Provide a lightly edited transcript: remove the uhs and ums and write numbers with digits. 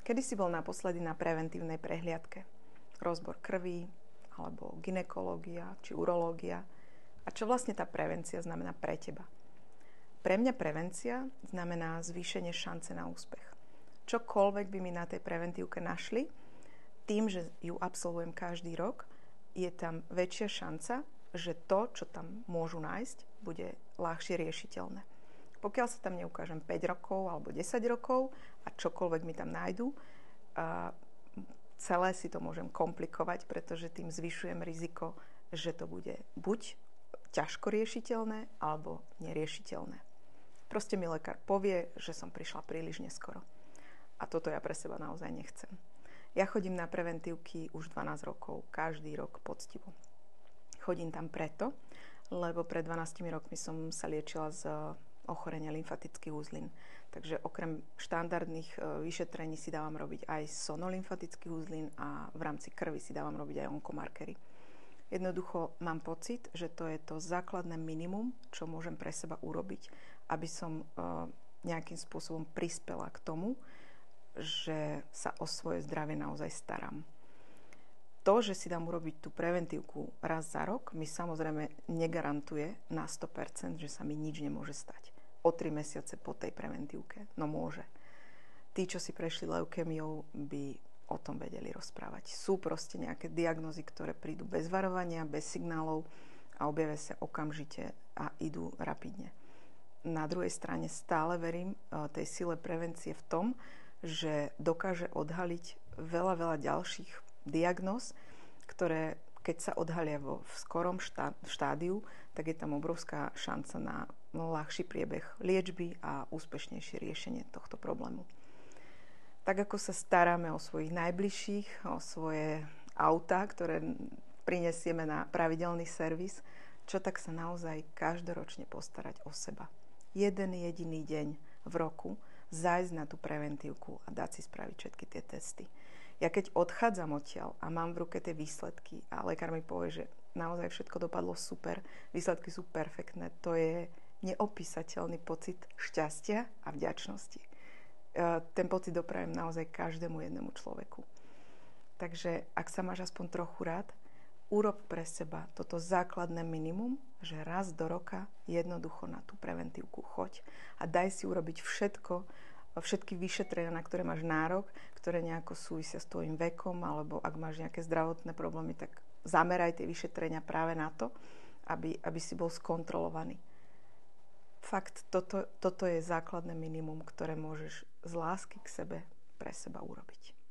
Kedy si bol naposledy na preventívnej prehliadke? Rozbor krvi, alebo gynekológia, či urológia? A čo vlastne tá prevencia znamená pre teba? Pre mňa prevencia znamená zvýšenie šance na úspech. Čokoľvek by mi na tej preventívke našli, tým, že ju absolvujem každý rok, je tam väčšia šanca, že to, čo tam môžu nájsť, bude ľahšie riešiteľné. Pokiaľ sa tam neukážem 5 rokov alebo 10 rokov a čokoľvek mi tam nájdu, celé si to môžem komplikovať, pretože tým zvyšujem riziko, že to bude buď ťažko riešiteľné alebo neriešiteľné. Proste mi lekár povie, že som prišla príliš neskoro. A toto ja pre seba naozaj nechcem. Ja chodím na preventívky už 12 rokov, každý rok poctivo. Chodím tam preto, lebo pred 12 rokmi som sa liečila z ochorenia lymfatických uzlín. Takže okrem štandardných vyšetrení si dávam robiť aj sonolymfatických uzlín a v rámci krvi si dávam robiť aj onkomarkery. Jednoducho mám pocit, že to je to základné minimum, čo môžem pre seba urobiť, aby som nejakým spôsobom prispela k tomu, že sa o svoje zdravie naozaj starám. To, že si dám urobiť tú preventívku raz za rok, mi samozrejme negarantuje na 100%, že sa mi nič nemôže stať. O 3 mesiace po tej preventívke. No môže. Tí, čo si prešli leukémiou, by o tom vedeli rozprávať. Sú proste nejaké diagnózy, ktoré prídu bez varovania, bez signálov a objavia sa okamžite a idú rapidne. Na druhej strane stále verím tej sile prevencie v tom, že dokáže odhaliť veľa ďalších diagnóz, ktoré keď sa odhalia v skorom štádiu, tak je tam obrovská šanca na ľahší priebeh liečby a úspešnejšie riešenie tohto problému. Tak ako sa staráme o svojich najbližších, o svoje autá, ktoré prinesieme na pravidelný servis, čo tak sa naozaj každoročne postarať o seba. Jeden jediný deň v roku zájsť na tú preventívku a dať si spraviť všetky tie testy. Ja keď odchádzam odtiaľ a mám v ruke tie výsledky a lekár mi povie, že naozaj všetko dopadlo super, výsledky sú perfektné, to je neopísateľný pocit šťastia a vďačnosti. Ten pocit doprajem naozaj každému jednému človeku. Takže ak sa máš aspoň trochu rád, urob pre seba toto základné minimum, že raz do roka jednoducho na tú preventívku choď a daj si urobiť všetky vyšetrenia, na ktoré máš nárok, ktoré nejako súvisia s tvojim vekom, alebo ak máš nejaké zdravotné problémy, tak zameraj tie vyšetrenia práve na to, aby si bol skontrolovaný. Fakt, toto je základné minimum, ktoré môžeš z lásky k sebe pre seba urobiť.